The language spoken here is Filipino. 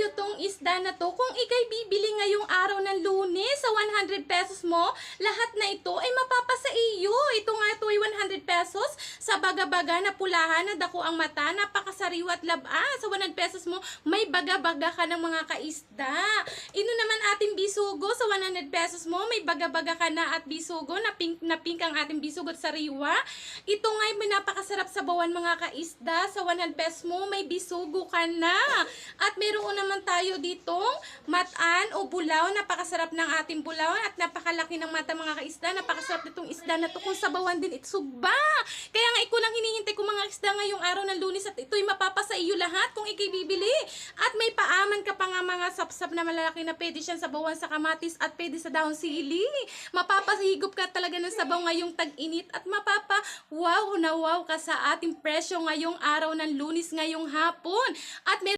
sa'yo tong isda na to. Kung ikay bibili ngayong araw ng Lunes sa 100 pesos mo, lahat na ito ay mapapasa iyo. Ito nga ito ay 100 pesos sa baga-baga na pulahan na dako ang mata, napakasariwa at laba. Sa 100 pesos mo, may baga-baga ka ng mga kaisda. Ino naman ating bisugo, sa 100 pesos mo, may baga-baga ka na at bisugo, na pink ang ating bisugo at sariwa. Ito nga ay napakasarap sabawan mga kaisda. Sa 100 pesos mo, may bisugo ka na. At meron naman tayo ditong matan o bulaw. Napakasarap ng ating bulaw at napakalaki ng mata mga kaisda. Napakasarap nitong isda na to. Kung sabawan din, itsuba. Kaya nga iko lang hinihintay ko mga isda ngayong araw ng Lunes at ito'y mapapasa iyo lahat kung ikay bibili. At may paaman ka pa nga mga sapsap na malalaki na pwede siyang sabawan sa kamatis at pwede sa dahon sili. Mapapahigop ka talaga ng sabaw ngayong tag-init at wow na wow ka sa ating presyo ngayong araw ng Lunes ngayong hapon. At